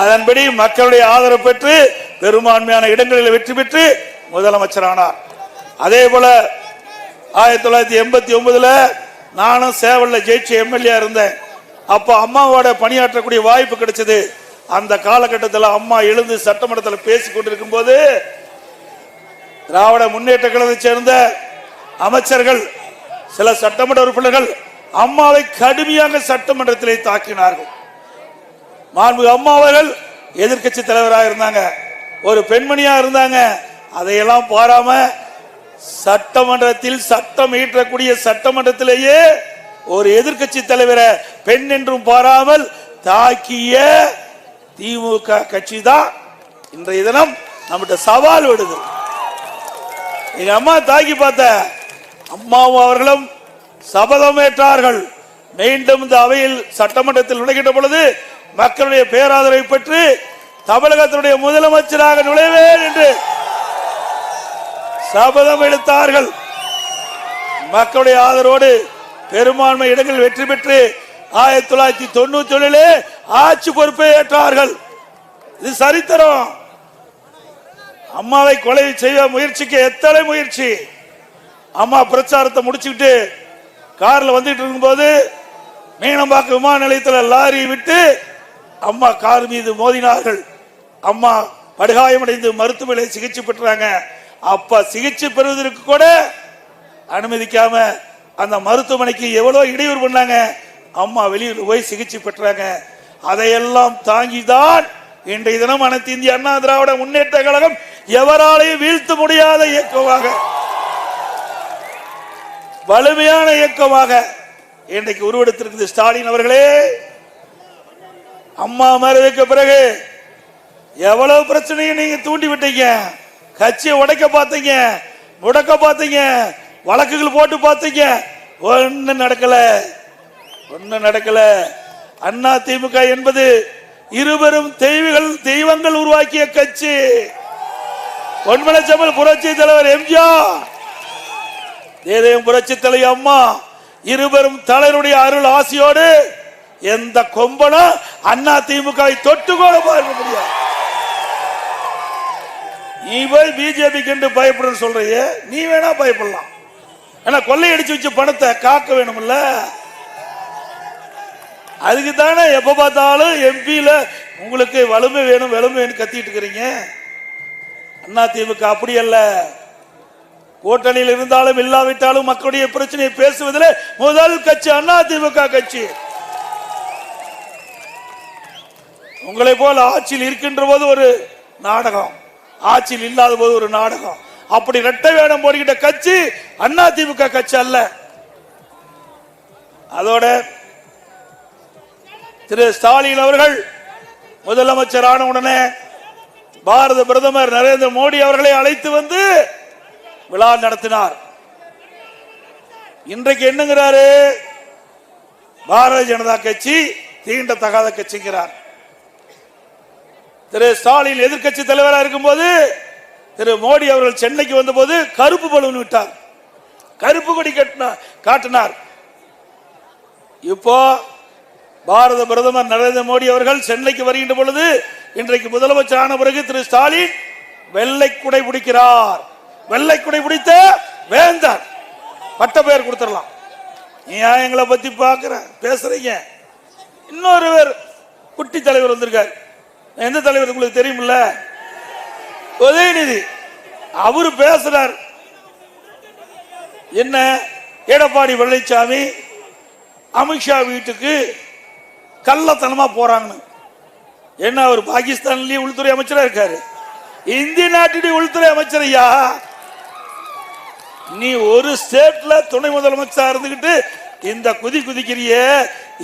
அதன்படி மக்களுடைய ஆதரவு பெற்று பெரும்பான்மையான இடங்களில் வெற்றி பெற்று முதலமைச்சரானார். அதே போல 1989 நானும் சேவல்ல ஜெயிச்ச எம்எல்ஏ இருந்தேன். அப்ப அம்மாவோட பணியாற்றக்கூடிய வாய்ப்பு கிடைச்சது. அந்த காலகட்டத்தில் அம்மா எழுந்து சட்டமன்றத்தில் பேசிக் கொண்டிருக்கும் போது திராவிட முன்னேற்ற கழகத்தை சேர்ந்த அமைச்சர்கள் சில சட்டமன்ற உறுப்பினர்கள் அம்மாவை கடுமையாக சட்டமன்றத்திலே தாக்கினார்கள். மாண்புமிகு அம்மா அவர்கள் எதிர்கட்சி தலைவராக இருந்தாங்க, ஒரு பெண்மணியா இருந்தாங்க. அதையெல்லாம் பாராம சட்டமன்றத்தில் சட்டம் இயற்றக்கூடிய சட்டமன்றத்திலேயே ஒரு எதிர்கட்சி தலைவரை பெண் என்றும் பாராமல் தாக்கிய திமுக கட்சி தான் இன்றைய தினம் நம்மகிட்ட சவால் விடுது. எங்க அம்மா தாக்கி பார்த்த அம்மாவும் அவர்களும் சபதம் ஏற்றார்கள். மீண்டும் இந்த அவையில் சட்டமன்றத்தில் நுழைகின்ற பொழுது மக்களுடைய பேராதரவை பெற்று தமிழகத்தினுடைய முதலமைச்சராக நுழைவேன் என்று சபதம் எடுத்தார்கள். மக்களுடைய ஆதரவோடு பெரும்பான்மை இடங்களில் வெற்றி பெற்று 1991 ஆட்சி பொறுப்பை ஏற்றார்கள். இது சரித்திரம். அம்மாவை கொலை செய்ய முயற்சிக்க எத்தனை முயற்சி. அம்மா பிரச்சாரத்தை முடிச்சுக்கிட்டு கார்ல வந்துட்டு இருக்கும்போது மீனம்பாக்கம் விமான நிலையத்தில் லாரி விட்டு அம்மா கார் மீது மோதினார்கள். அம்மா படுகாயமடைந்து மருத்துவமனையில் சிகிச்சை பெற்றாங்க. அப்ப சிகிச்சை பெறுவதற்கு கூட அனுமதிக்காம அந்த மருத்துவமனைக்கு எவ்வளவு இடையூறு பண்ணாங்க. அம்மா வெளியூர் போய் சிகிச்சை பெற்றாங்க. அதையெல்லாம் தாங்கிதான் இன்றைய தினம் அனைத்து இந்திய அண்ணா திராவிட முன்னேற்ற கழகம் எவராலையும் வீழ்த்த முடியாத இயக்கமாக, வலிமையான இயக்கமாக இன்றைக்கு உருவெடுத்திருக்கிறது. ஸ்டாலின் அவர்களே, அம்மா மறைவுக்கு பிறகு எவ்வளவு பிரச்சனையும் நீங்க தூண்டி விட்டீங்க. கட்சியை உடைக்க பார்த்தீங்க, முடக்க பார்த்தீங்க, வழக்குகள் போட்டு பார்த்தீங்க. ஒன்னும் நடக்கல. அண்ணா திமுக என்பது இருவரும் தெய்வங்கள் உருவாக்கிய கட்சி. பொன்மனச்செம்மல் புரட்சி தலைவர் எம்ஜிஆர், தேதயம் புரட்சி தலைவர் அம்மா, இருவரும் தலைவருடைய அருள் ஆசியோடு எந்த கொம்பனும் அண்ணா திமுக தொட்டு கூட பார்க்க முடியாது. நீ போய் பிஜேபி கண்டு பயப்பட சொல்றீங்க, நீ வேணா பயப்படலாம். ஆனா கொள்ளையடிச்சு வச்ச பணத்தை காக்க வேணும்ல. அதுக்கு தானே எப்ப பார்த்தாலும் எம்பியில உங்களுக்கு வலிமை வேணும் கத்திட்டு இருக்கிறீங்க. அண்ணா திமுக அப்படி அல்ல. கூட்டணியில் இருந்தாலும் இல்லாவிட்டாலும் மக்களுடைய பிரச்சனையை பேசுவதில் முதல் கட்சி அண்ணா திமுக கட்சி. உங்களை போல ஆட்சியில் இருக்கின்ற போது ஒரு நாடகம், ஆட்சியில் இல்லாத போது ஒரு நாடகம். அப்படி இரட்டை வேடம் போடுகின்ற கட்சி அண்ணா திமுக கட்சி அல்ல. அதோட திரு ஸ்டாலின் அவர்கள் முதலமைச்சரான உடனே பாரத பிரதமர் நரேந்திர மோடி அவர்களை அழைத்து வந்து விழா நடத்தினார். இன்றைக்கு என்னங்கிறாரு? பாரதிய ஜனதா கட்சி தீண்டத்தகாத கட்சிங்கிறார். திரு ஸ்டாலின் எதிர்கட்சி தலைவராக இருக்கும் போது திரு மோடி அவர்கள் சென்னைக்கு வந்த போது கருப்பு பலூன் விட்டார், கருப்பு கொடி காட்டினார். இப்போ பாரத பிரதமர் நரேந்திர மோடி அவர்கள் சென்னைக்கு வருகின்ற பொழுது இன்றைக்கு முதலமைச்சர் ஆன பிறகு திரு ஸ்டாலின் வெள்ளை குடை பிடிக்கிறார். வெள்ளை குடை பிடித்த வேந்தர் பட்ட பெயர் கொடுத்துடலாம். ஏன் எங்களை பத்தி பேசுறீங்க? இன்னொருவர் குட்டி தலைவர் வந்திருக்கார். எந்த தலைவர் உங்களுக்கு தெரியுமில்ல? உதயநிதி. அவரு பேசுறார். என்ன, எடப்பாடி பழனிசாமி அமித்ஷா வீட்டுக்கு கள்ளத்தனமா போறாங்கன்னு. என்ன, அவர் பாகிஸ்தான்லயே உள்துறை அமைச்சரா இருக்காரு, இந்திய நாட்டுடைய உள்துறை அமைச்சர். ஐயா, நீ ஒரு ஸ்டேட்ல துணை முதலமைச்சரா இருந்துகிட்டு இந்த குதிக்கிறிய,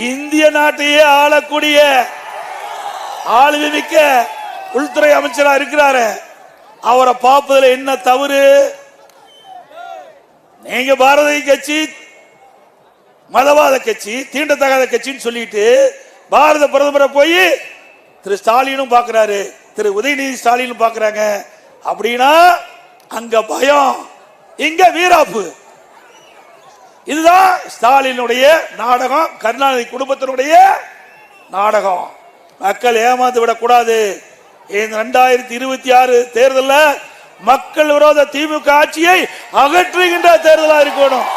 இந்திய நாட்டையே ஆளக்கூடிய ஆளுமை மிக்க உள்துறை அமைச்சரா இருக்கிறாரு. அவரை பார்ப்பதில் என்ன தவறு? நீங்க பாரதிய கட்சி மதவாத கட்சி, தீண்டத்தகாத கட்சின்னு சொல்லிட்டு பாரத பிரதமரை போய் திரு ஸ்டாலினும் பாக்குறாரு, திரு உதயநிதி ஸ்டாலினும் பாக்குறாங்க. அப்படின்னா அங்க பயம், இங்க வீராப்பு. இதுதான் ஸ்டாலினுடைய நாடகம், கருணாநிதி குடும்பத்தினுடைய நாடகம். மக்கள் ஏமாந்து விடக்கூடாது. இந்த 2026 தேர்தலில் மக்கள் விரோத திமுக ஆட்சியை அகற்றுகின்ற தேர்தலா இருக்கணும்.